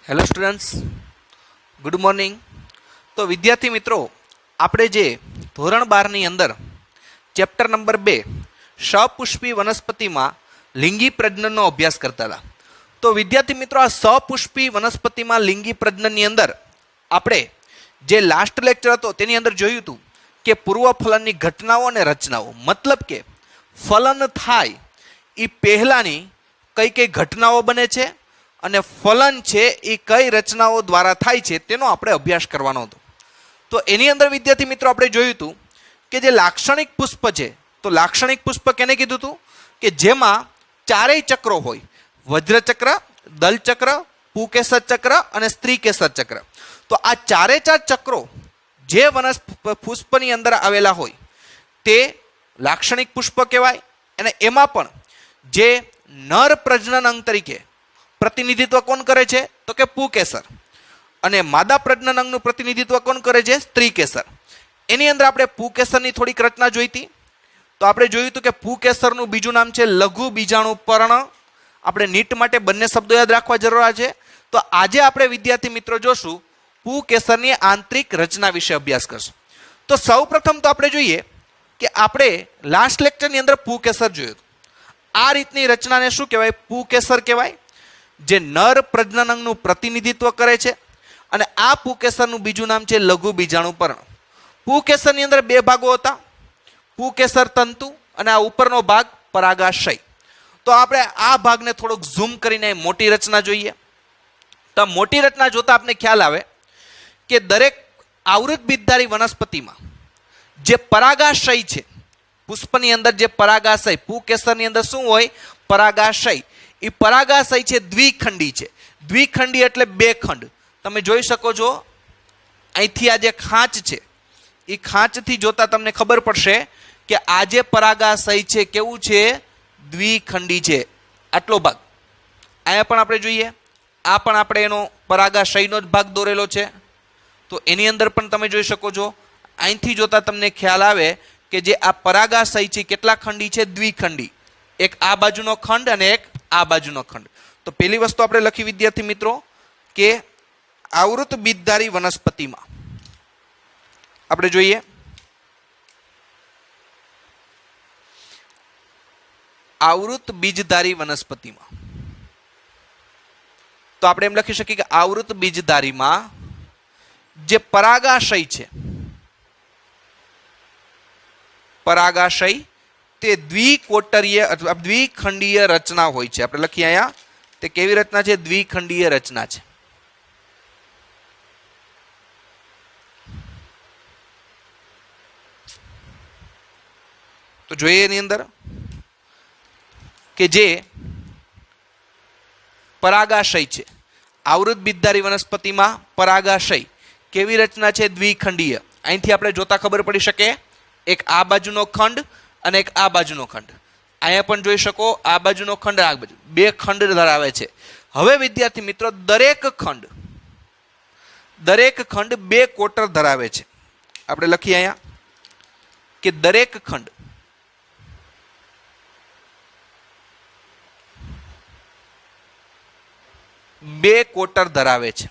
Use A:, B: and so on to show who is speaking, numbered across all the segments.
A: Hello students, good morning. તો વિદ્યાર્થી મિત્રો, આપણે જે ધોરણ 12ની અંદર ચેપ્ટર નંબર 2 સપુષ્પી વનસ્પતિમાં લિંગી પ્રજનનનો અભ્યાસ કરતા હતા. તો વિદ્યાર્થી મિત્રો, આ સપુષ્પી વનસ્પતિમાં લિંગી પ્રજનનની અંદર આપણે જે લાસ્ટ લેક્ચર હતો તેની અંદર જોયું હતું કે પૂર્વ ફલનની ઘટનાઓ અને રચનાઓ, મતલબ કે ફલન થાય એ પહેલાંની કઈ કઈ ઘટનાઓ બને છે અને ફલન છે એ કઈ રચનાઓ દ્વારા થાય છે તેનો આપણે અભ્યાસ કરવાનો હતો. તો એની અંદર વિદ્યાર્થી મિત્રો આપણે જોયું હતું કે જે લાક્ષણિક પુષ્પ છે, તો લાક્ષણિક પુષ્પ કેને કીધું હતું કે જેમાં ચારેય ચક્રો હોય: વજ્રચક્ર, દલચક્ર, પુકેસર ચક્ર અને સ્ત્રીકેસર ચક્ર. તો આ ચારે ચાર ચક્રો જે પુષ્પની અંદર આવેલા હોય તે લાક્ષણિક પુષ્પ કહેવાય. અને એમાં પણ જે નર પ્રજનન અંગ તરીકે પ્રતિનિધિત્વ કોણ કરે છે તો કે પુકેસર, અને માદા પ્રજનન અંગનું પ્રતિનિધિત્વ કોણ કરે છે? સ્ત્રીકેસર. એની અંદર આપણે પુકેસરની થોડીક રચના જોઈ હતી. તો આપણે જોયું હતું કે પુકેસરનું બીજું નામ છે લઘુ બીજાણુ પર્ણ. આપણે નીટ માટે બંને શબ્દો યાદ રાખવા જરૂર છે. તો આજે આપણે વિદ્યાર્થી મિત્રો જોશું પુકેસરની આંતરિક રચના વિશે અભ્યાસ કરશું. તો સૌપ્રથમ તો આપણે જોઈએ કે આપણે લાસ્ટ લેક્ચરની અંદર પુકેસર જોયું હતું. આ રીતની રચનાને શું કહેવાય? પુકેસર કહેવાય, જે નર પ્રજનન અંગનું પ્રતિનિધિત્વ કરે છે. અને આ પુકેસરનું બીજું નામ છે લઘુ બીજાણુ પર્ણ. પુકેસરની અંદર બે ભાગો હતા: પુકેસર તંતુ અને આ ઉપરનો ભાગ પરાગાશય. તો આપણે આ ભાગને થોડોક ઝૂમ કરીને મોટી રચના જોઈએ. તો મોટી રચના જોતા આપણે ખ્યાલ આવે કે દરેક આવૃત બીજધારી વનસ્પતિમાં જે પરાગાશય છે, પુષ્પની અંદર જે પરાગાશય, પુકેસરની અંદર શું હોય? પરાગાશય. એ પરાગાશય છે દ્વિખંડી છે. દ્વિખંડી એટલે બે ખંડ. તમે જોઈ શકો છો અહીંથી આ જે ખાંચ છે એ ખાંચથી જોતા તમને ખબર પડશે કે આ જે પરાગાશય છે કેવું છે? દ્વિખંડી છે. આટલો ભાગ અહીંયા પણ આપણે જોઈએ, આ પણ આપણે એનો પરાગાશયનો જ ભાગ દોરેલો છે. તો એની અંદર પણ તમે જોઈ શકો છો, અહીંથી જોતા તમને ખ્યાલ આવે કે જે આ પરાગાશય છે કેટલા ખંડી છે? દ્વિખંડી. એક આ બાજુનો ખંડ અને એક આ બાજુનો ખંડ. તો પહેલી વસ્તુ આપણે લખી વિદ્યાર્થી મિત્રો કે આવૃત બીજધારી વનસ્પતિમાં આપણે જોઈએ આવૃત બીજધારી વનસ્પતિમાં. તો આપણે એમ લખી શકીએ કે આવૃત બીજધારીમાં જે પરાગાશય છે, પરાગાશય તે દ્વિકોટરીય અથવા દ્વિખંડીય રચના હોય છે. આપણે લખીએ અહીંયા તે કેવી રચના છે? દ્વિખંડીય રચના છે. તો જોઈએ એની અંદર કે જે પરાગાશય છે, આવૃત બીજધારી વનસ્પતિમાં પરાગાશય કેવી રચના છે? દ્વિખંડીય. અહીંથી આપણે જોતા ખબર પડી શકે, એક આ બાજુનો ખંડ અને એક આ બાજુનો ખંડ. અહીંયા પણ જોઈ શકો આ બાજુનો ખંડ, આ બાજુ બે ખંડ ધરાવે છે. હવે વિદ્યાર્થી મિત્રો, દરેક ખંડ બે કોટર ધરાવે છે. આપણે લખીએ અહીંયા કે દરેક ખંડ બે કોટર ધરાવે છે.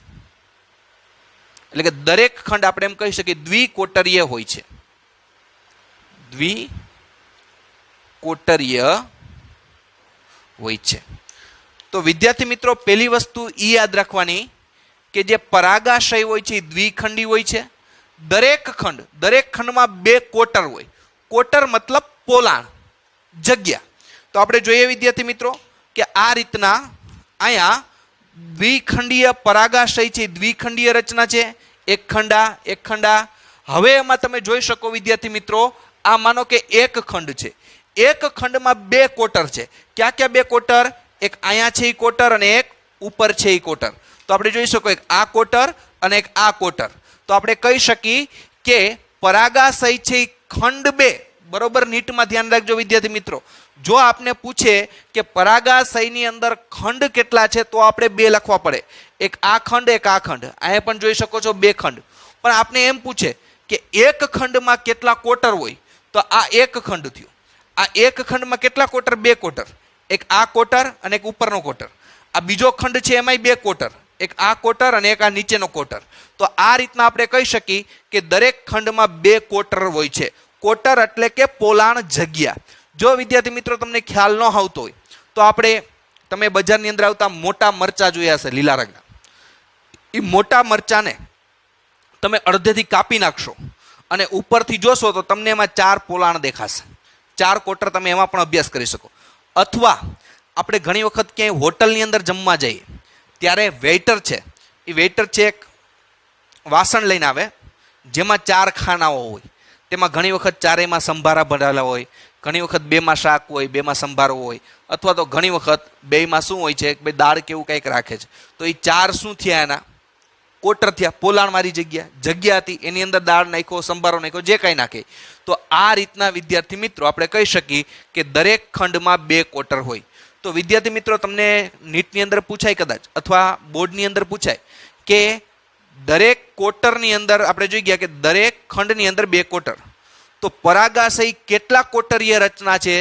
A: એટલે કે દરેક ખંડ આપણે એમ કહી શકીએ દ્વિકોટરીય હોય છે. દ્વિકોટરીય હોય છે. તો વિદ્યાર્થી મિત્રો, પહેલી વસ્તુ એ યાદ રાખવાની કે જે પરાગાશય હોય છે એ દ્વિખંડી હોય છે. દરેક ખંડમાં બે કોટર હોય. કોટર મતલબ પોલાણ, જગ્યા. તો આપણે જોઈએ વિદ્યાર્થી મિત્રો કે આ રીતના અહીંયા દ્વિખંડીય પરાગાશય છે, દ્વિખંડીય રચના છે. એક ખંડા, એક ખંડા. હવે એમાં તમે જોઈ શકો વિદ્યાર્થી મિત્રો, આ માનો કે એક ખંડ છે. એક ખંડમાં બે કોટર છે. ક્યાં ક્યાં બે કોટર? એક અહીંયા છે એ કોટર અને એક ઉપર છે એ કોટર. તો આપણે જોઈ શકો એક આ કોટર અને એક આ કોટર. તો આપણે કહી શકીએ કે પરાગાશય છે એ ખંડ બે. બરોબર, નીટમાં ધ્યાન રાખજો વિદ્યાર્થી મિત્રો. જો આપને પૂછે કે પરાગાશયની અંદર ખંડ કેટલા છે તો આપણે બે લખવા પડે. એક આ ખંડ, એક આ ખંડ. અહીંયા પણ જોઈ શકો છો બે ખંડ. પણ આપને એમ પૂછે કે એક ખંડમાં કેટલા કોટર હોય, તો આ એક ખંડ થયું. આ એક ખંડમાં કેટલા કોટર? બે કોટર. એક આ કોટર અને એક ઉપરનો કોટર. આ બીજો ખંડ છે એમાંય બે કોટર. એક આ ક્વોટર અને એક આ નીચેનો ક્વોટર. તો આ રીતના આપણે કહી શકીએ કે દરેક ખંડમાં 2 ક્વોટર હોય છે. ક્વોટર એટલે કે પોલાણ જગ્યા. જો વિદ્યાર્થી મિત્રો તમને ખ્યાલ ન આવતો હોય તો આપણે તમે બજારની અંદર આવતા મોટા મરચા જોયા હશે લીલા રંગના. એ મોટા મરચાને તમે અડધેથી કાપી નાખશો અને ઉપરથી જોશો તો તમને એમાં 4 પોલાણ દેખાશે. 4 ક્વોટર તમે એમાં પણ અભ્યાસ કરી શકો. અથવા આપણે ઘણી વખત ક્યાંય હોટલની અંદર જમવા જઈએ ત્યારે વેઇટર છે, એ વેઇટર છે એક વાસણ લઈને આવે જેમાં 4 ખાનાઓ હોય. તેમાં ઘણી વખત ચારેયમાં સંભારા ભરેલા હોય, ઘણી વખત 2માં શાક હોય, 2માં સંભારો હોય, અથવા તો ઘણી વખત 2માં શું હોય છે કે દાળ કેવું કંઈક રાખે છે. તો એ 4 શું થયા? એના ક્વોટર થયા. પોલાણવાળી જગ્યા હતી, એની અંદર દાળ નાખ્યો, સંભારો નાખ્યો, જે કાંઈ નાખે. તો આ રીતના વિદ્યાર્થી મિત્રો આપણે કહી શકીએ કે દરેક ખંડમાં 2 ક્વોટર હોય. તો વિદ્યાર્થી મિત્રો તમને નીટની અંદર પૂછાય કદાચ અથવા બોર્ડની અંદર પૂછાય કે દરેક ક્વોટરની અંદર આપણે જોઈ ગયા કે દરેક ખંડની અંદર 2 ક્વોટર. તો પરાગાશય કેટલા ક્વોટરીય રચના છે?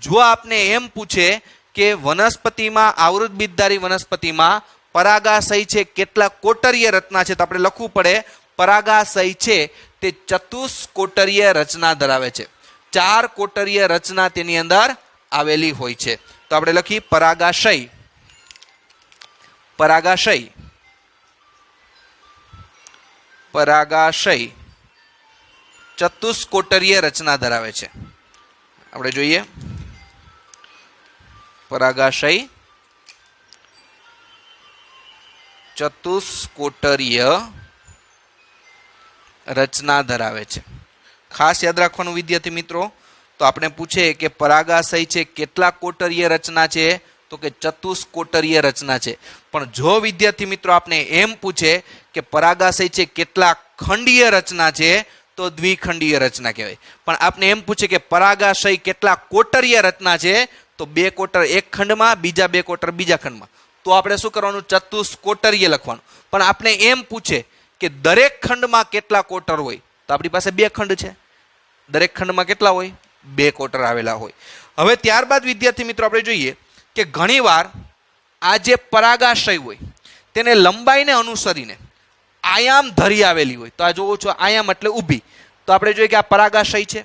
A: જો આપને એમ પૂછે કે વનસ્પતિમાં આવૃત બીજધારી વનસ્પતિમાં પરાગાશય છે કેટલા ક્વોટરીય રચના છે, તો આપણે લખવું પડે પરાગાશય છે તે ચતુષ્કોટરીય રચના ધરાવે છે. 4 ક્વોટરીય રચના તેની અંદર આવેલી હોય છે. તો આપણે લખી પરાગાશય. પરાગાશય પરાગાશય ચતુષ્કોટરીય રચના ધરાવે છે. આપણે જોઈએ પરાગાશય ચતુષ્કોટરીય રચના ધરાવે છે. ખાસ યાદ રાખવાનું વિદ્યાર્થી મિત્રો, તો આપણે પૂછે કે પરાગાશય છે કેટલા કોટરીય રચના છે, તો કે ચતુષ્કોટરીય રચના છે. પણ જો વિદ્યાર્થી મિત્રો આપણે એમ પૂછે કે પરાગાશય છે કેટલા ખંડીય રચના છે, તો દ્વિખંડીય રચના કહેવાય. પણ આપણે એમ પૂછે કે પરાગાશય કેટલા કોટરીય રચના છે, તો 2 ક્વોટર એક ખંડમાં, બીજા 2 ક્વોટર બીજા ખંડમાં. તો આપણે શું કરવાનું? ચતુષ્કોટરીય લખવાનું. પણ આપણે એમ પૂછે કે દરેક ખંડમાં કેટલા ક્વોટર હોય, તો આપણી પાસે 2 ખંડ છે. દરેક ખંડમાં કેટલા હોય? 2 ક્વોટર આવેલા હોય. હવે ત્યારબાદ વિદ્યાર્થી મિત્રો આપણે જોઈએ કે ઘણીવાર આ જે પરાગાશય હોય તેને લંબાઈને અનુસરીને આયામ ધરી આવેલી હોય. તો આ જોવો છો, આયામ એટલે ઊભી. તો આપણે જોઈએ કે આ પરાગાશય છે,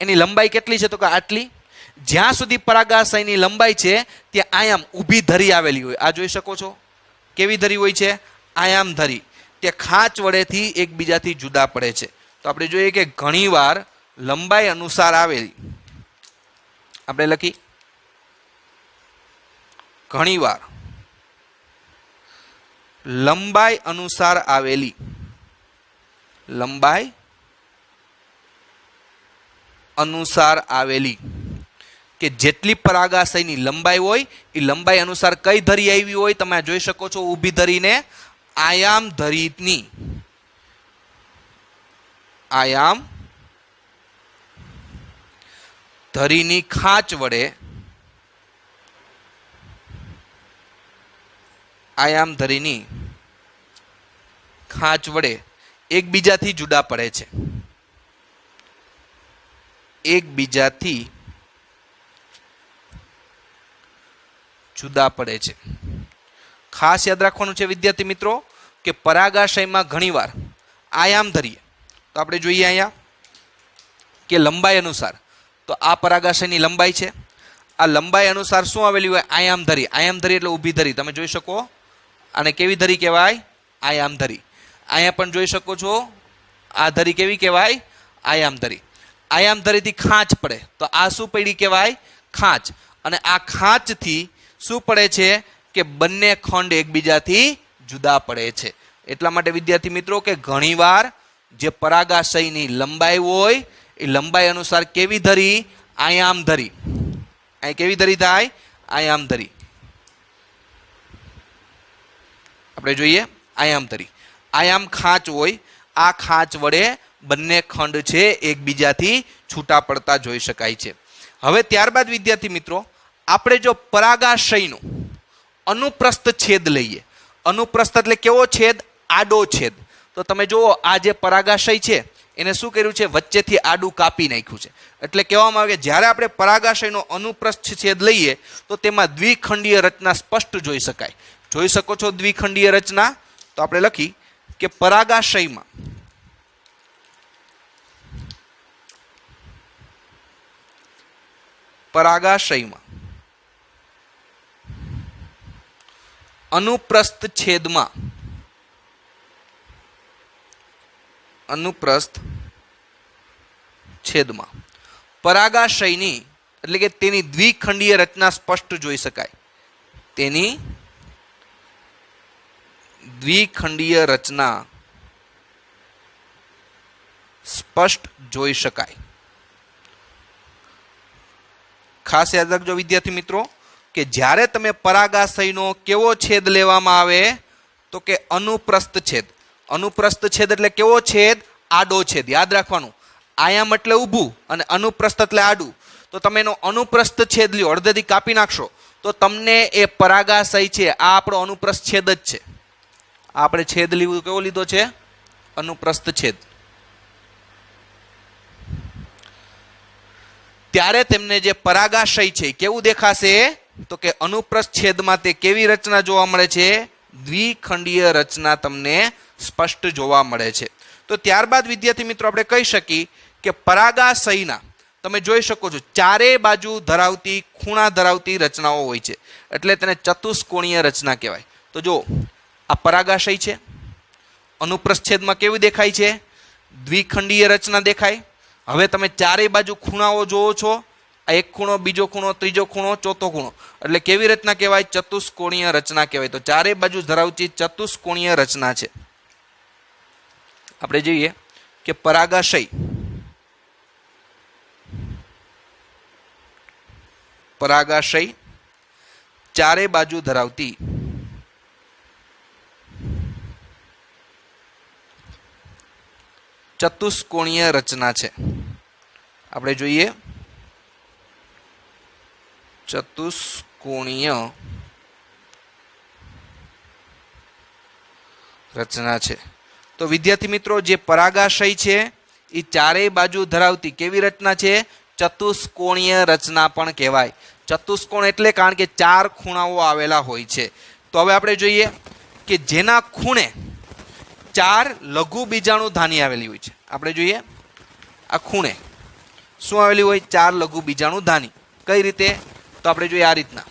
A: એની લંબાઈ કેટલી છે, તો કે આટલી. જ્યાં સુધી પરાગાશયની લંબાઈ છે ત્યાં આયામ ઊભી ધરી આવેલી હોય. આ જોઈ શકો છો કેવી ધરી હોય છે? આયામ ધરી. તે ખાંચ વડેથી એકબીજાથી જુદા પડે છે. તો આપણે જોઈએ કે ઘણીવાર લંબાઈ અનુસાર આવેલી, આપણે લખી ઘણીવાર લંબાઈ અનુસાર આવેલી, લંબાઈ અનુસાર આવેલી કે જેટલી પરાગાશયની લંબાઈ હોય એ લંબાઈ અનુસાર કઈ ધરી આવી હોય, તમે જોઈ શકો છો ઊભી ધરીને આયામ ધરીની, આયામ ધરીની ખાંચ વડે, આયામ ધરીની ખાંચ વડે એકબીજાથી જુદા પડે છે. એકબીજાથી જુદા પડે છે. ખાસ યાદ રાખવાનું છે વિદ્યાર્થી મિત્રો કે પરાગાશયમાં ઘણીવાર આયામ ધરીએ. તો આપણે જોઈએ અહીંયા કે લંબાઈ અનુસાર, તો આ પરાગાશયની લંબાઈ છે. આ લંબાઈ અનુસાર શું આવેલી હોય? આયામ ધરી. આયામ ધરી એટલે ઊભી ધરી. તમે જોઈ શકો આને કેવી ધરી કહેવાય? આયામ ધરી. અહીંયા પણ જોઈ શકો છો આ ધરી કેવી કહેવાય? આયામ ધરી. આયામ ધરીથી ખાંચ પડે તો આ શું પડી કહેવાય? ખાંચ. અને આ ખાંચથી શું પડે છે કે બંને ખંડ એકબીજાથી જુદા પડે છે. એટલા માટે વિદ્યાર્થી મિત્રો કે ઘણીવાર જે પરાગાશયની લંબાઈ હોય એ લંબાઈ અનુસાર કેવી ધરી? આયામ ધરી. અહીં કેવી ધરી થાય? આયામ ધરી. આપણે જોઈએ આયામ ધરી. આયામ ખાંચ હોય, આ ખાંચ વડે બંને ખંડ છે એકબીજાથી છૂટા પડતા જોઈ શકાય છે. હવે ત્યારબાદ વિદ્યાર્થી મિત્રો આપણે જો પરાગાશયનો અનુપ્રસ્થ છેદ લઈએ. અનુપ્રસ્થ એટલે કેવો છેદ? આડો છેદ. તો તમે જુઓ આ જે પરાગાશય છે એને શું કર્યું છે? વચ્ચેથી આડું કાપી નાખ્યું છે. એટલે કહેવામાં આવે કે જ્યારે આપણે પરાગાશયનો અનુપ્રસ્થ છેદ લઈએ તો તેમાં દ્વિખંડીય રચના સ્પષ્ટ જોઈ શકાય. જોઈ શકો છો દ્વિખંડીય રચના. તો આપણે લખી કે પરાગાશયમાં અનુપ્રસ્થ છેદમાં પરાગાશયની એટલે કે તેની દ્વિખંડીય રચના સ્પષ્ટ જોઈ શકાય. તેની દ્વિખંડીય રચના સ્પષ્ટ જોઈ શકાય. ખાસ યાદ રાખજો વિદ્યાર્થી મિત્રો કે જ્યારે તમે પરાગાશયનો કેવો છેદ લેવામાં આવે તો કે અનુપ્રસ્થ છેદ. અનુપ્રસ્થ છેદ એટલે કેવો છેદ? આડો છેદ. યાદ રાખવાનું, આયામ એટલે ઊભું અને અનુપ્રસ્થ એટલે આડું. તો તમે એનો અનુપ્રસ્થ છેદ લ્યો, અડધેથી કાપી નાખશો તો તમને એ પરાગાશય છે આ આપણો અનુપ્રસ્થ છેદ જ છે. આપણે છેદ લીધું, કેવો લીધો છે? અનુપ્રસ્થ છેદ. ત્યારે તેમને જે પરાગાશય છે કેવું દેખાશે તો કે અનુપ્રસ્થ છેદમાં તે કેવી રચના જોવા મળે છે? દ્વિખંડીય રચના તમને સ્પષ્ટ જોવા મળે છે. તો ત્યારબાદ વિદ્યાર્થી મિત્રો આપણે કહી શકીએ કે પરાગાશયના તમે જોઈ શકો છો ચારે બાજુ ધરાવતી ખૂણા ધરાવતી રચનાઓ હોય છે, એટલે તેને ચતુષ્કોણીય રચના કહેવાય. તો જો આ પરાગાશય છે, અનુપ્રસ્થ છેદમાં કેવી દેખાય છે? દ્વિખંડીય રચના દેખાય. હવે તમે ચારે બાજુ ખૂણાઓ જોવો છો, આ એક ખૂણો, બીજો ખૂણો, ત્રીજો ખૂણો, ચોથો ખૂણો, એટલે કેવી રચના કહેવાય? ચતુષ્કોણીય રચના કહેવાય. તો ચારે બાજુ ધરાવતી ચતુષ્કોણીય રચના છે. આપણે જોઈએ કે પરાગાશય ચારે બાજુ ધરાવતી ચતુષ્કોણીય રચના છે. આપણે જોઈએ ચતુષ્કોણીય રચના છે. તો વિદ્યાર્થી મિત્રો જે પરાગાશય છે એ ચારેય બાજુ ધરાવતી કેવી રચના છે? ચતુષ્કોણીય રચના પણ કહેવાય. ચતુષ્કોણ એટલે કારણ કે ચાર ખૂણાઓ આવેલા હોય છે. તો હવે આપણે જોઈએ કે જેના ખૂણે ચાર લઘુ બીજાણુ ધાની આવેલી હોય છે. આપણે જોઈએ આ ખૂણે શું આવેલી હોય? ચાર લઘુ બીજાણુ ધાની. કઈ રીતે? તો આપણે જોઈએ આ રીતના.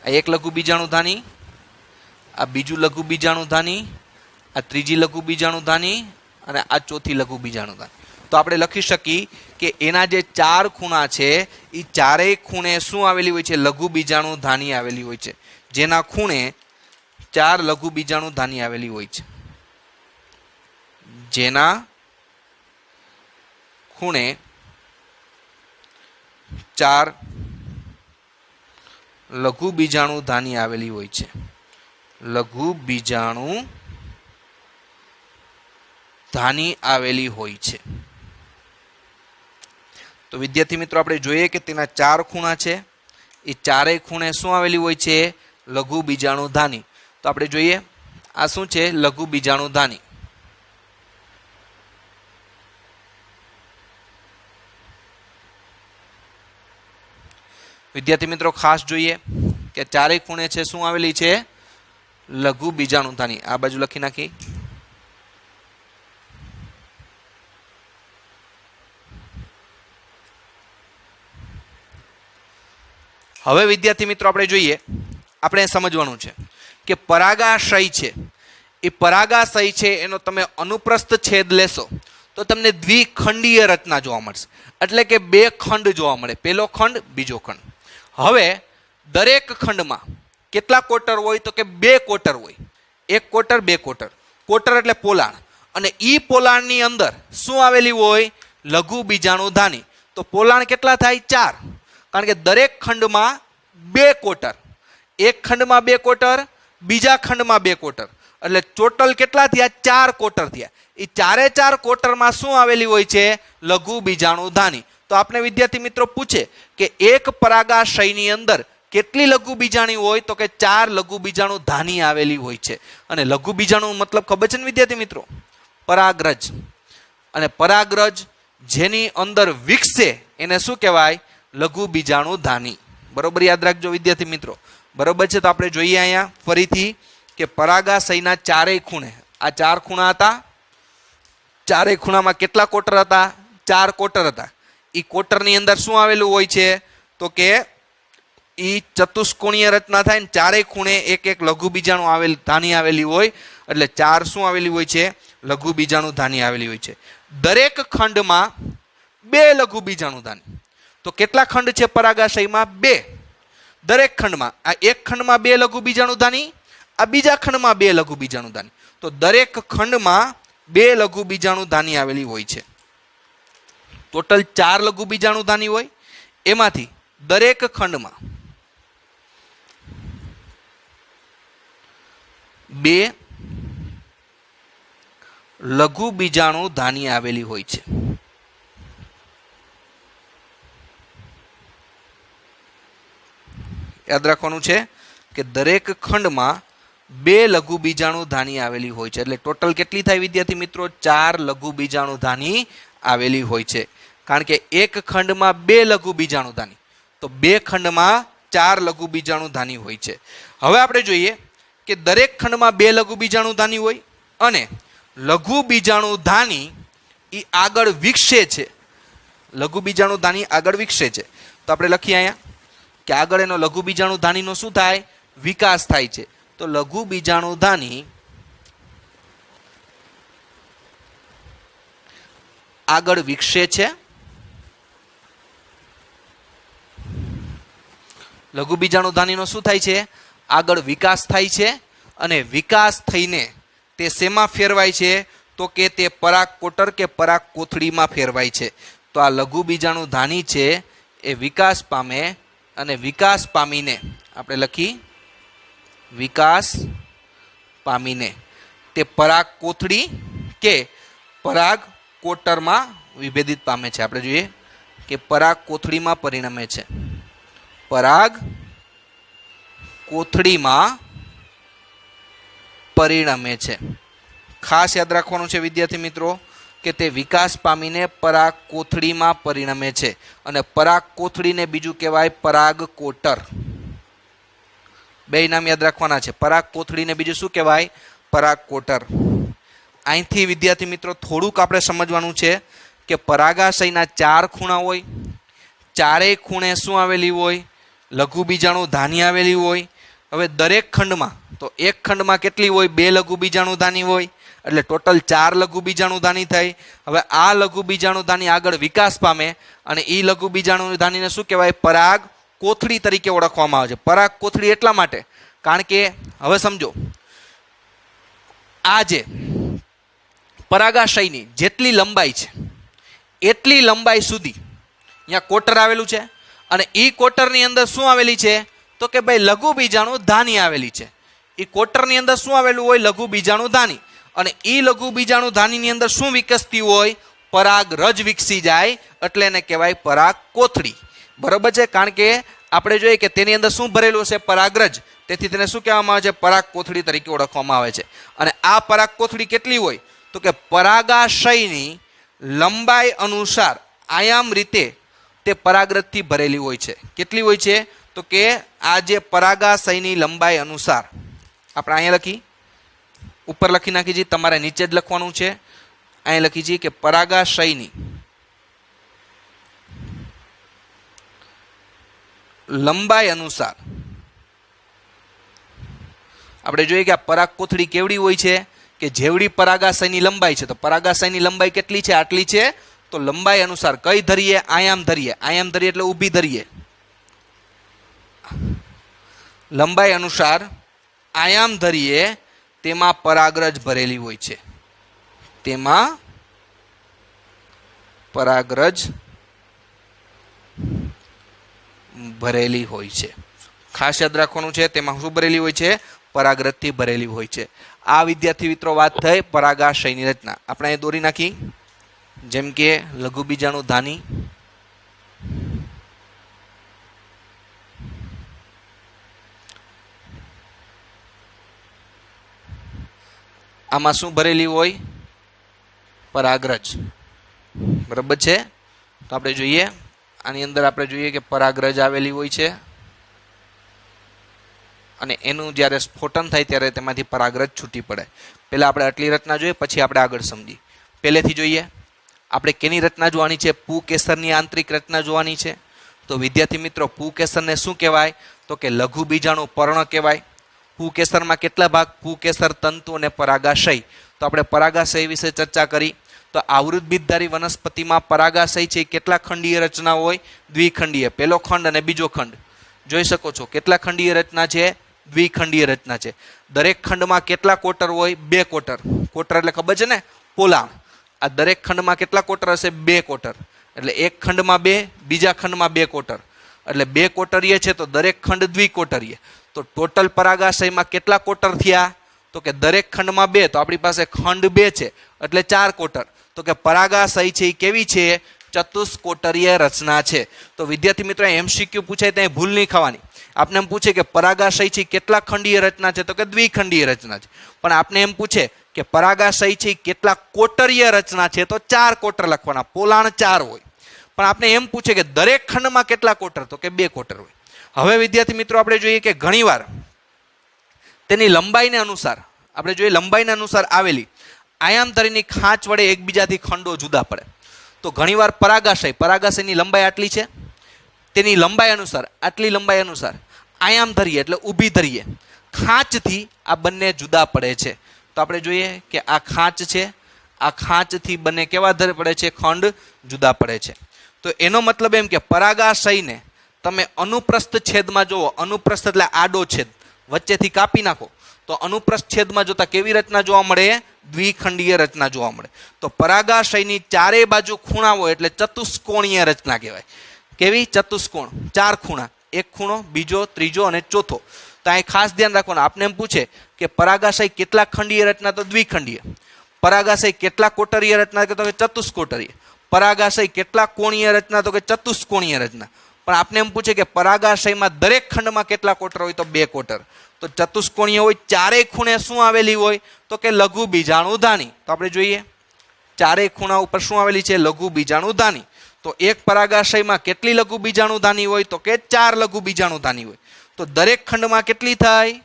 A: આ એક લઘુ બીજાણુ ધાની, આ બીજું લઘુ બીજાણુ ધાની, આ ત્રીજી લઘુ બીજાણુ ધાની અને આ ચોથી લઘુ બીજાણુ ધાની. તો આપણે લખી શકીએ કે એના જે ચાર ખૂણા છે એ ચારેય ખૂણે શું આવેલી હોય છે? લઘુ બીજાણુ ધાની આવેલી હોય છે. જેના ખૂણે ચાર લઘુ બીજાણુ ધાની આવેલી હોય છે. જેના ખૂણે ચાર લઘુ બીજાણુ ધાની આવેલી હોય છે. લઘુ બીજાણુ ધાની આવેલી હોય છે. તો વિદ્યાર્થી મિત્રો આપણે જોઈએ કે તેના ચાર ખૂણા છે, એ ચારેય ખૂણે શું આવેલી હોય છે? લઘુ બીજાણુ ધાની. તો આપણે જોઈએ આ શું છે? લઘુ બીજાણુ ધાની. વિદ્યાર્થી મિત્રો ખાસ જોઈએ કે ચારેય ખૂણે છે શું આવેલી છે? લઘુ બીજાણુ ધાની. આ બાજુ લખી નાખી. હવે વિદ્યાર્થી મિત્રો આપણે જોઈએ, આપણે સમજવાનું છે કે પરાગાશય છે એ પરાગાશય છે એનો તમે અનુપ્રસ્થ છેદ લેશો તો તમને દ્વિખંડીય રચના જોવા મળશે. એટલે કે બે ખંડ જોવા મળે, પહેલો ખંડ, બીજો ખંડ. હવે દરેક ખંડમાં કેટલા કોટર હોય? તો કે બે કોટર હોય. એક કોટર, બે કોટર. કોટર એટલે પોલાણ. અને ઈ પોલાણની અંદર શું આવેલી હોય? લઘુ બીજાણુ ધાની. તો પોલાણ કેટલા થાય? ચાર. કારણ કે દરેક ખંડમાં બે કોટર. એક ખંડમાં બે કોટર, બીજા ખંડમાં બે કોટર, એટલે ટોટલ કેટલા થયા? ચાર કોટર થયા. એ ચારે ચાર કોટરમાં શું આવેલી હોય છે? લઘુ બીજાણુ ધાની. તો આપણે વિદ્યાર્થી મિત્રો પૂછે કે એક પરાગાશયની અંદર કેટલી લઘુ બીજાણુ હોય? તો કે ચાર લઘુ બીજાણુ ધાની આવેલી હોય છે. અને લઘુ બીજાણુ મતલબ ખબર છે ને વિદ્યાર્થી મિત્રો? પરાગરજ. અને પરાગરજ જેની અંદર વિકસે એને શું કહેવાય? લઘુ બીજાણુ ધાની. બરોબર યાદ રાખજો વિદ્યાર્થી મિત્રો. બરોબર છે. તો આપણે જોઈએ અહીંયા ફરીથી કે પરાગાશયના ચારેય ખૂણે, આ 4 ખૂણા હતા, ચારેય ખૂણામાં કેટલા કોટર હતા? 4 કોટર હતા. એ કોટરની અંદર શું આવેલું હોય છે? તો કે એ ચતુષ્કોણીય રચના થાય ને ચારેય ખૂણે એક એક લઘુ બીજાણુ ધાની આવેલી હોય, એટલે 4 શું આવેલી હોય છે? લઘુ બીજાણુ ધાની આવેલી હોય છે. દરેક ખંડમાં 2 લઘુ બીજાણુ ધાની. તો કેટલા ખંડ છે પરાગાશયમાં? 2. દરેક ખંડમાં, આ એક ખંડમાં 2 લઘુ બીજાણુ ધાની, આ બીજા ખંડમાં 2 લઘુ બીજાણુ ધાની. તો દરેક ખંડમાં 2 લઘુ બીજાણુ ધાની આવેલી હોય છે. ટોટલ 4 લઘુ બીજાણુ ધાની હોય, એમાંથી દરેક ખંડમાં 2 લઘુ બીજાણુ ધાની આવેલી હોય છે. યાદ રાખવાનું છે કે દરેક ખંડમાં 2 લઘુ બીજાણુ ધાની આવેલી હોય છે. એટલે ટોટલ કેટલી થાય વિદ્યાર્થી મિત્રો? 4 લઘુ બીજાણુ ધાની આવેલી હોય છે. કારણ કે એક ખંડમાં 2 લઘુ બીજાણુ ધાની, તો 2 ખંડમાં 4 લઘુ બીજાણુ ધાની હોય છે. હવે આપણે જોઈએ કે દરેક ખંડમાં 2 લઘુ બીજાણુ ધાની હોય અને લઘુ બીજાણુ ધાની એ આગળ વિકસે છે. લઘુ બીજાણુ ધાની આગળ વિકસે છે. તો આપણે લખીએ અહીંયા કે આગળ એનો લઘુ બીજાણુ ધાનીનો શું થાય? વિકાસ થાય છે. તો લઘુ બીજાણુ ધાની આગળ વિકસે છે. લઘુ બીજાણુ ધાનીનો શું થાય છે? આગળ વિકાસ થાય છે. અને વિકાસ થઈને તે શેમાં ફેરવાય છે? તો કે તે પરાગ કોટર કે પરાગ કોથળીમાં ફેરવાય છે. તો આ લઘુ બીજાણુ ધાની છે એ વિકાસ પામે અને વિકાસ પામીને આપણે લખી વિકાસ પામીને તે પરાગ કોથળી કે પરાગ કોટરમાં વિભેદિત પામે છે. આપણે જોઈએ કે પરાગ કોથળીમાં પરિણમે છે. પરાગ કોથળીમાં પરિણમે છે. ખાસ યાદ રાખવાનું છે વિદ્યાર્થી મિત્રો કે તે વિકાસ પામીને પરાગ કોથળીમાં પરિણમે છે. અને પરાગ કોથળીને બીજું કહેવાય પરાગ કોટર. 2 નામ યાદ રાખવાના છે. પરાગ કોથળીને બીજું શું કહેવાય? પરાગ કોટર. અહીંથી વિદ્યાર્થી મિત્રો થોડુંક આપણે સમજવાનું છે કે પરાગાશયના 4 ખૂણા હોય, ચારેય ખૂણે શું આવેલી હોય? લઘુ બીજાણુ ધાની આવેલી હોય. હવે દરેક ખંડમાં, તો એક ખંડમાં કેટલી હોય? 2 લઘુ બીજાણુ ધાની હોય, એટલે ટોટલ 4 લઘુ બીજાણુ ધાની થઈ. હવે આ લઘુ બીજાણુ ધાની આગળ વિકાસ પામે અને એ લઘુ બીજાણુ ધાનીને શું કહેવાય? પરાગ કોથળી તરીકે ઓળખવામાં આવે છે. પરાગ કોથળી એટલા માટે કારણ કે હવે સમજો, આ જે પરાગાશયની જેટલી લંબાઈ છે એટલી લંબાઈ સુધી અહીંયા કોટર આવેલું છે અને એ કોટરની અંદર શું આવેલી છે? તો કે ભાઈ લઘુ બીજાણુ ધાની આવેલી છે. એ કોટરની અંદર શું આવેલું હોય? લઘુ બીજાણુ ધાની. અને એ લઘુ બીજાણુ ધાનીની અંદર શું વિકસતી હોય? પરાગ રજ વિકસી જાય, એટલે એને કહેવાય પરાગ કોથળી. બરોબર છે. કારણ કે આપણે જોઈએ કે તેની અંદર શું ભરેલું છે? પરાગરજ. તેથી તેને શું કહેવામાં આવે છે? પરાગ કોથળી તરીકે ઓળખવામાં આવે છે. અને આ પરાગ કોથળી કેટલી હોય? તો કે પરાગાશયની લંબાઈ અનુસાર આયામ રીતે તે પરાગરજથી ભરેલી હોય છે. કેટલી હોય છે? તો કે આ જે પરાગાશયની લંબાઈ અનુસાર આપણે અહીંયા લખી, ઉપર લખી નાખી છીએ, તમારે નીચે જ લખવાનું છે. અહીંયા લખી છીએ કે પરાગાશયની લંબાઈ અનુસાર આપણે જોઈએ કે આ પરાગ કોથળી કેવડી હોય છે? કે જેવડી પરાગાશયની લંબાઈ છે. તો પરાગાશયની લંબાઈ કેટલી છે? આટલી છે. તો લંબાઈ અનુસાર કઈ ધરીએ? આયામ ધરીએ. આયામ ધરીએ એટલે ઊભી ધરીએ. લંબાઈ અનુસાર આયામ ધરીએ તેમાં પરાગરજ ભરેલી હોય છે. તેમાં પરાગરજ ભરેલી હોય છે. ખાસ યાદ રાખવાનું છે તેમાં શું ભરેલી હોય છે? પરાગરજથી ભરેલી હોય છે. આ વિદ્યાર્થી મિત્રો વાત થઈ પરાગાશયની રચના. આપણે અહીં દોરી નાખી, જેમ કે લઘુ બીજાણુ ધાની, આમાં શું ભરેલી હોય? પરાગરજ. બરાબર છે. તો આપણે જોઈએ આની અંદર આપણે જોઈએ કે પરાગરજ આવેલી હોય છે અને એનું જ્યારે સ્ફોટન થાય ત્યારે તેમાંથી પરાગરજ છૂટી પડે. પહેલાં આપણે આટલી રચના જોઈએ, પછી આપણે આગળ સમજી. પહેલેથી જોઈએ આપણે કેની રચના જોવાની છે? પુકેસરની આંતરિક રચના જોવાની છે. તો વિદ્યાર્થી મિત્રો, પુકેસરને શું કહેવાય? તો કે લઘુ બીજાણુ પર્ણ કહેવાય. પુકેસરમાં કેટલા ભાગ? પુકેસર, તંતુ અને પરાગાશય. તો આપણે પરાગાશય વિશે ચર્ચા કરી. તો આવૃત બીજધારી વનસ્પતિમાં પરાગાશય છે કેટલા ખંડીય રચના હોય? દ્વિખંડીય. પહેલો ખંડ અને બીજો ખંડ જોઈ શકો છો. કેટલા ખંડીય રચના છે? દ્વિખંડીય રચના છે. દરેક ખંડમાં કેટલા કોટર હોય? 2 કોટર. કોટર એટલે ખબર છે ને? પોલાણ. આ દરેક ખંડમાં કેટલા કોટર હશે? 2 કોટર. એટલે એક ખંડમાં 2, બીજા ખંડમાં 2 કોટર. એટલે 2 કોટરીય છે તો દરેક ખંડ દ્વિકોટરીય. તો ટોટલ પરાગાશયમાં કેટલા કોટર થયા? તો કે દરેક ખંડમાં 2. તો આપણી પાસે ખંડ 2 છે એટલે 4 કોટર. તો કે પરાગાશય છે એ કેવી છે? ચતુષ્કોટરીય રચના છે. તો વિદ્યાર્થી મિત્રો, MCQ પૂછાય ત્યાં ભૂલ નહીં ખાવાની. આપને એમ પૂછે કે પરાગાશય છે કેટલા ખંડીય રચના છે? તો કે દ્વિખંડીય રચના છે. પણ આપને એમ પૂછે કે પરાગાશય છે કેટલા કોટરીય રચના છે? તો 4 કોટર લખવાના. પોલાણ 4 હોય. પણ આપણે એમ પૂછે કે દરેક ખંડમાં કેટલા કોટર? તો કે 2 કોટર હોય. હવે વિદ્યાર્થી મિત્રો, આપણે જોઈએ કે ઘણીવાર તેની લંબાઈને અનુસાર આપણે જોઈએ લંબાઈને અનુસાર આવેલી આયામધરીની ખાંચ વડે એકબીજાથી ખંડો જુદા પડે. તો ઘણીવાર પરાગાશયની લંબાઈ આટલી છે, તેની લંબાઈ અનુસાર આટલી લંબાઈ અનુસાર આયામ ધરીએ એટલે ઊભી ધરીએ ખાંચથી આ બંને જુદા પડે છે. તો આપણે જોઈએ કે આ ખાંચ છે, આ ખાંચથી બંને કેવા પડે છે? ખંડ જુદા પડે છે. તો એનો મતલબ એમ કે પરાગાશયને તમે અનુપ્રસ્થ છેદમાં જુઓ. અનુપ્રસ્થ એટલે આડો છેદ, વચ્ચેથી કાપી નાખો તો અનુપ્રસ્થ છેદમાં જોતા કેવી રચના જોવા મળે? દ્વિખંડીય રચના જોવા મળે. તો પરાગાશયની ચારે બાજુ ખૂણા હોય એટલે ચતુષ્કોણીય રચના કહેવાય. કેવી? ચતુષ્કોણ. 4 ખૂણા, એક ખૂણો, બીજો, ત્રીજો અને ચોથો. તો અહીં ખાસ ધ્યાન રાખવાનું. આપને એમ પૂછે કે પરાગાશય કેટલા ખંડીય રચના? તો દ્વિખંડીય. પરાગાશય કેટલા કોટરીય રચના? તો કે ચતુષ્કોટરીય. પરાગાશય કેટલા કોણીય રચના? તો કે ચતુષ્કોણીય રચના. પણ આપને એમ પૂછે કે પરાગાશયમાં દરેક ખંડમાં કેટલા કોટર હોય? તો 2 કોટર. તો ચતુષ્કોણીય હોય, ચારેય ખૂણે શું આવેલી હોય? તો કે લઘુ બીજાણુધાની. તો આપણે જોઈએ ચારેય ખૂણા ઉપર શું આવેલી છે? લઘુ બીજાણુધાની. તો એક પરાગાશયમાં કેટલી લઘુ બીજાણુધાની હોય? તો કે 4 લઘુ બીજાણુધાની હોય. તો દરેક ખંડમાં કેટલી થાય?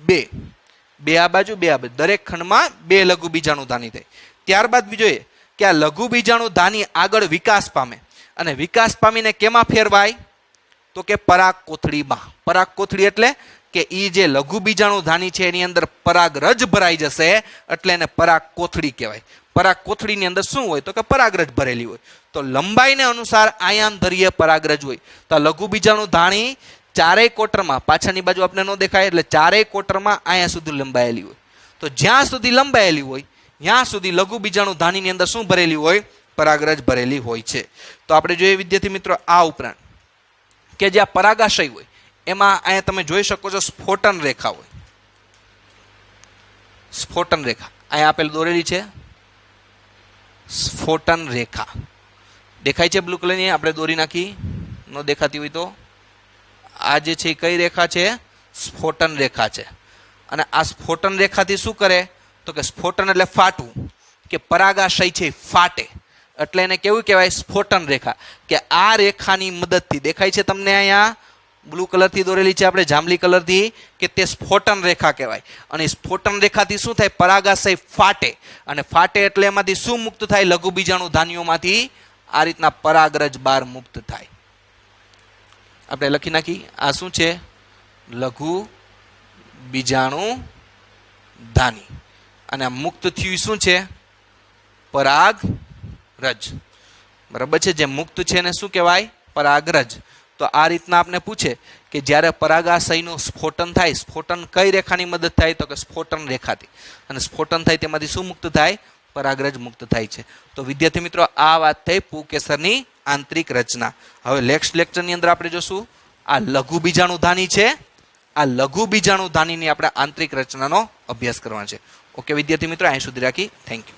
A: 2. 2 આ બાજુ, 2 આ બાજુ. દરેક ખંડમાં 2 લઘુ બીજાણુધાની થાય. ત્યારબાદ જોઈએ કે આ લઘુ બીજાણુધાની આગળ વિકાસ પામે અને વિકાસ પામીને કેમાં ફેરવાય? તો કે પરાગકોથળીમાં. પરાગકોથળી એટલે કે એ જે લઘુ બીજાણુધાની છે એની અંદર પરાગરજ ભરાઈ જશે એટલે એને પરાગકોથળી કહેવાય. પરાગકોથળીની અંદર શું હોય? તો કે પરાગરજ ભરેલી હોય. તો લંબાઈને અનુસાર આયામધરીય પરાગરજ હોય. તો લઘુ બીજાણુધાની ચારેય કોટરમાં, પાછળની બાજુ આપણે ન દેખાય એટલે ચારેય કોટરમાં અહીંયા સુધી લંબાયેલી હોય. તો જ્યાં સુધી લંબાયેલી હોય ત્યાં સુધી લઘુ બીજાણુધાનીની અંદર શું ભરેલી હોય? પરાગરજ ભરેલી હોય છે. તો આપણે જોઈએ વિદ્યાર્થી મિત્રો, આ ઉપરાંત કે જ્યાં પરાગાશય હોય એમાં અહીંયા તમે જોઈ શકો છો સ્ફોટન રેખા હોય. સ્ફોટન રેખા અહીંયા આપેલ દોરેલી છે. સ્ફોટન રેખા દેખાય છે બ્લુ કલરની? આપણે દોરી નાખી, ન દેખાતી હોય તો આ જે છે કઈ રેખા છે? સ્ફોટન રેખા છે. અને આ સ્ફોટન રેખાથી શું કરે? તો કે સ્ફોટન એટલે ફાટવું, કે પરાગાશય છે ફાટે એટલે એને કેવું કહેવાય? સ્ફોટન રેખા. કે આ રેખાની મદદથી દેખાય છે તમને અહીંયા બ્લુ કલરથી દોરેલી છે, આપણે જાંબલી કલરથી, કે તે સ્ફોટન રેખા કહેવાય. અને સ્ફોટન રેખાથી શું થાય? પરાગાશય ફાટે. અને ફાટે એટલે એમાંથી શું મુક્ત થાય? લઘુ બીજાણુધાનીઓમાંથી આ રીતના પરાગરજ બહાર મુક્ત થાય. આપણે લખી નાખી, આ શું છે? લઘુ બીજાણુધાની. અને આ મુક્ત થયું શું છે? પરાગરજ. બરાબર છે? જે મુક્ત છે એને શું કહેવાય? પરાગરજ. તો આ રીતના આપને પૂછે કે જ્યારે પરાગાશયનું સ્ફોટન થાય, સ્ફોટન કઈ રેખાની મદદ થાય? તો કે સ્ફોટન રેખાથી. અને સ્ફોટન થાય તેમાંથી શું મુક્ત થાય? પરાગરજ મુક્ત થાય છે. તો વિદ્યાર્થી મિત્રો, આ વાત થઈ પુકેસરની આંતરિક રચના. હવે નેક્સ્ટ લેક્ચરની અંદર આપણે જોશું આ લઘુ બીજાણુધાની છે. આ લઘુ બીજાણુધાનીની આપણે આંતરિક રચનાનો અભ્યાસ કરવાનો છે. ઓકે વિદ્યાર્થી મિત્રો, અહીં સુધી રાખી. Thank you.